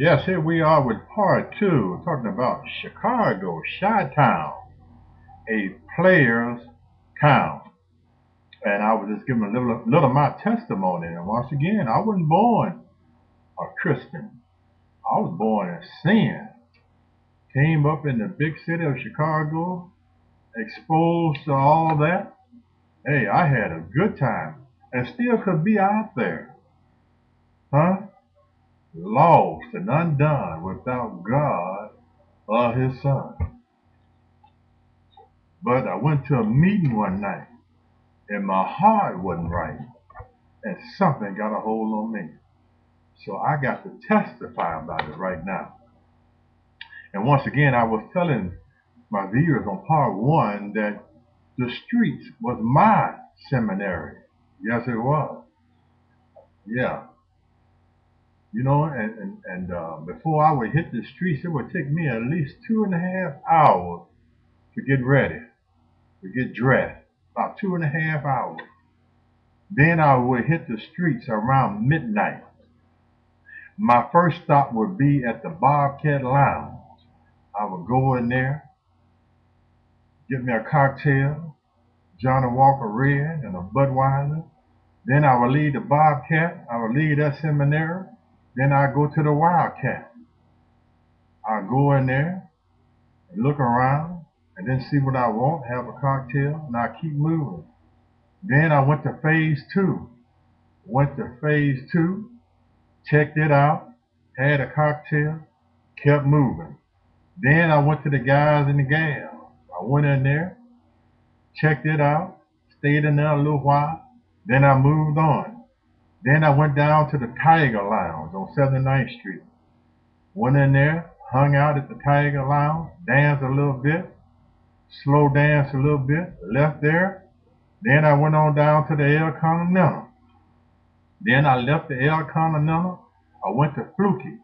Yes, here we are with part two, talking about Chicago, Chi-Town, a player's town. And I was just giving a little of my testimony. And once again, I wasn't born a Christian. I was born in sin. Came up in the big city of Chicago, exposed to all that. Hey, I had a good time and still could be out there, huh? Lost and undone without God or His Son. But I went to a meeting one night and my heart wasn't right and something got a hold on me. So I got to testify about it right now. And once again, I was telling my viewers on part one that the streets was my seminary. Yes, it was. Yeah. Before I would hit the streets, it would take me at least 2.5 hours to get ready, to get dressed. About 2.5 hours. Then I would hit the streets around midnight. My first stop would be at the Bobcat Lounge. I would go in there, get me a cocktail, Johnny Walker Red and a Budweiser. Then I would leave the Bobcat. I would leave that seminary. Then I go to the Wildcat. I go in there and look around and then see what I want, have a cocktail, and I keep moving. Then I went to phase two. Went to phase two, checked it out, had a cocktail, kept moving. Then I went to the guys and the gals. I went in there, checked it out, stayed in there a little while. Then I moved on. Then I went down to the Tiger Lounge on 79th Street. Went in there, hung out at the Tiger Lounge, danced a little bit, slow danced a little bit, left there. Then I went on down to the El Continental. Then I left the El Continental. I went to Fluky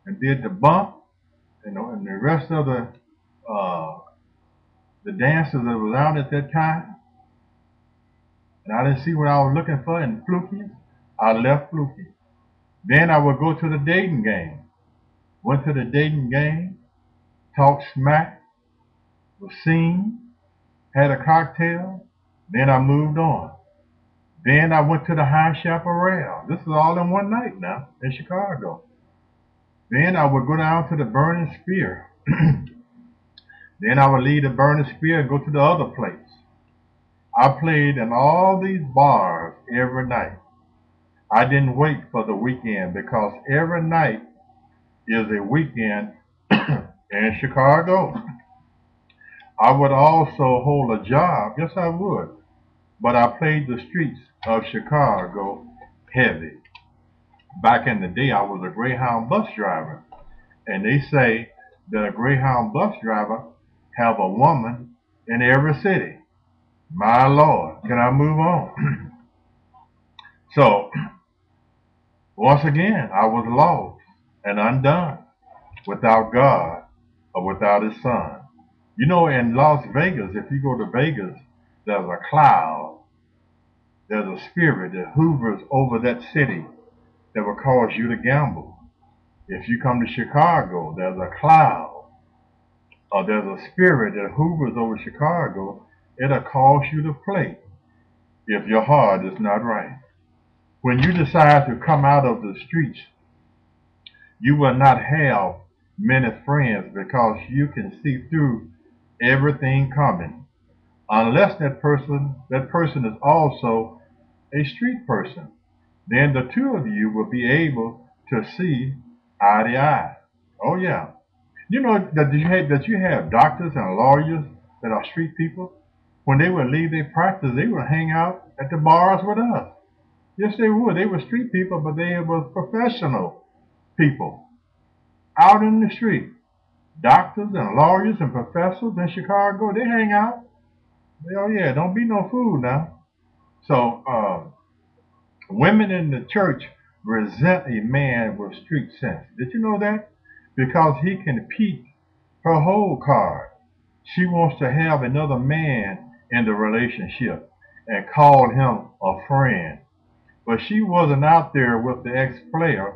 and did the bump, and the rest of the dancers that was out at that time, and I didn't see what I was looking for in Fluky. I left Fluky. Then I would go to the Dayton game. Went to the Dayton game, talked smack, was seen, had a cocktail. Then I moved on. Then I went to the High Chaparral. This is all in one night now in Chicago. Then I would go down to the Burning Spear. Then I would leave the Burning Spear and go to the other place. I played in all these bars every night. I didn't wait for the weekend because every night is a weekend in Chicago. I would also hold a job. Yes, I would. But I played the streets of Chicago heavy. Back in the day, I was a Greyhound bus driver. And they say that a Greyhound bus driver have a woman in every city. My Lord, can I move on? So, once again, I was lost and undone without God or without His Son. You know, in Las Vegas, if you go to Vegas, there's a cloud, there's a spirit that hovers over that city that will cause you to gamble. If you come to Chicago, there's a cloud or there's a spirit that hovers over Chicago. It'll cause you to play if your heart is not right. When you decide to come out of the streets, you will not have many friends because you can see through everything coming. Unless that person is also a street person. Then the two of you will be able to see eye to eye. Oh yeah. You know that you have doctors and lawyers that are street people. When they would leave their practice, they would hang out at the bars with us. Yes, they would. They were street people, but they were professional people out in the street. Doctors and lawyers and professors in Chicago, they hang out. Oh yeah, don't be no fool now. So women in the church resent a man with street sense. Did you know that? Because he can peek her whole card. She wants to have another man in the relationship and call him a friend. But she wasn't out there with the ex-player,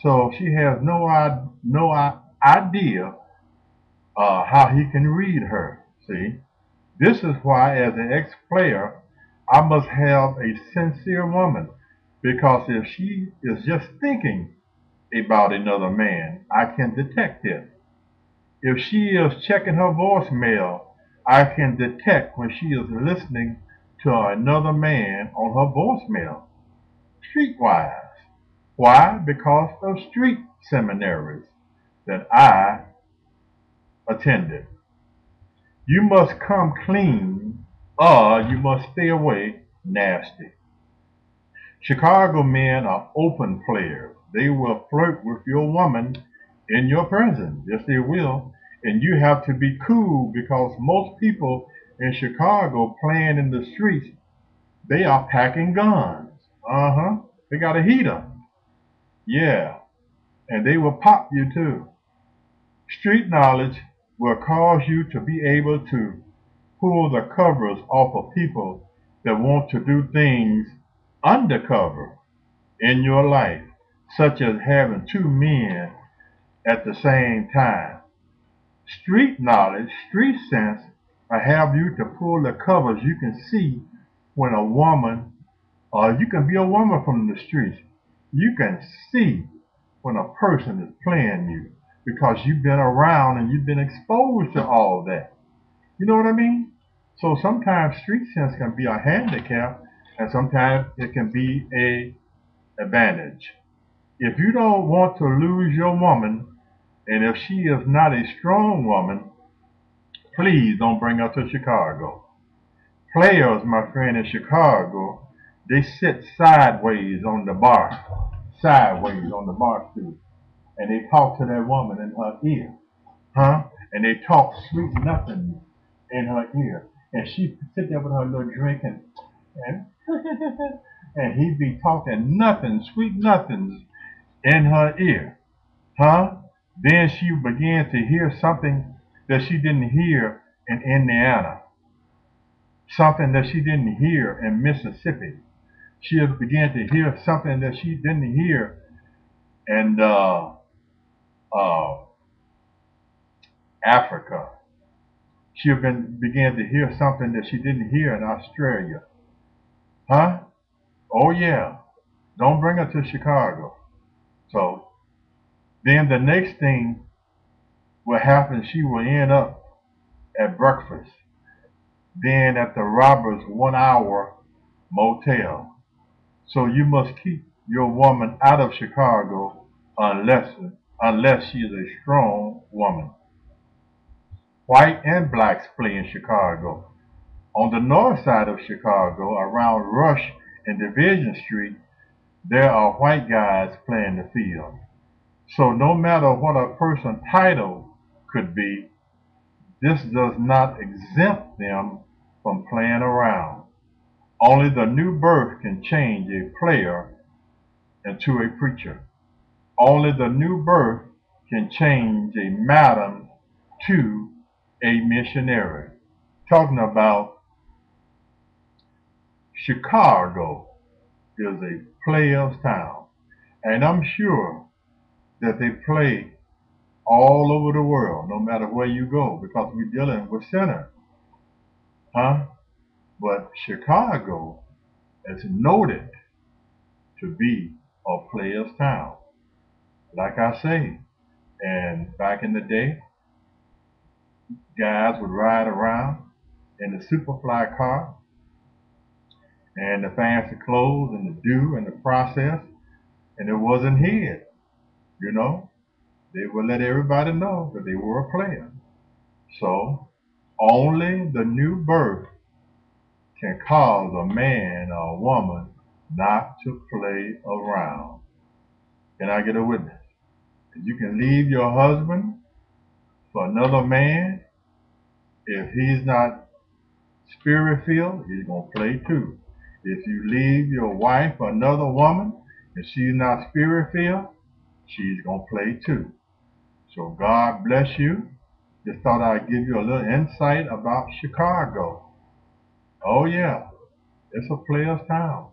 So she has no idea how he can read her. See, this is why, as an ex-player, I must have a sincere woman, because if she is just thinking about another man, I can detect it. If she is checking her voicemail, I can detect when she is listening to another man on her voicemail. Streetwise. Why? Because of street seminaries that I attended. You must come clean or you must stay away nasty. Chicago men are open players. They will flirt with your woman in your presence. Yes, they will. And you have to be cool, because most people in Chicago playing in the streets, they are packing guns. Uh-huh. They got a heater. Yeah. And they will pop you too. Street knowledge will cause you to be able to pull the covers off of people that want to do things undercover in your life, such as having two men at the same time. Street knowledge, street sense, will have you to pull the covers. You can see when a woman, or you can be a woman from the streets, you can see when a person is playing you, because you've been around and you've been exposed to all that. You know what I mean? So sometimes street sense can be a handicap, and sometimes it can be a advantage. If you don't want to lose your woman, and if she is not a strong woman, please don't bring her to Chicago. Players, my friend, in Chicago, they sit sideways on the bar stool, and they talk to that woman in her ear, huh? And they talk sweet nothings in her ear, and she sit there with her little drink and and he be talking nothing, sweet nothings in her ear, huh? Then she began to hear something that she didn't hear in Indiana, something that she didn't hear in Mississippi. She began to hear something that she didn't hear in uh, Africa. She began to hear something that she didn't hear in Australia, huh? Oh yeah, don't bring her to Chicago. So then the next thing will happen, she will end up at breakfast, then at the Roberts 1 hour motel. So you must keep your woman out of Chicago unless she is a strong woman. White and blacks play in Chicago. On the north side of Chicago, around Rush and Division Street, there are white guys playing the field. So no matter what a person's title could be, this does not exempt them from playing around. Only the new birth can change a player into a preacher. Only the new birth can change a madam to a missionary. Talking about Chicago is a player's town. And I'm sure that they play all over the world, no matter where you go, because we're dealing with sinners. Huh? But Chicago is noted to be a player's town. Like I say, and back in the day, guys would ride around in the Superfly car and the fancy clothes and the do and the process, and it wasn't hid, you know. They would let everybody know that they were a player. So only the new birth can cause a man or a woman not to play around. Can I get a witness? You can leave your husband for another man. If he's not spirit filled, he's going to play too. If you leave your wife for another woman and she's not spirit filled, she's going to play too. So God bless you. Just thought I'd give you a little insight about Chicago. Oh yeah, it's a player's town.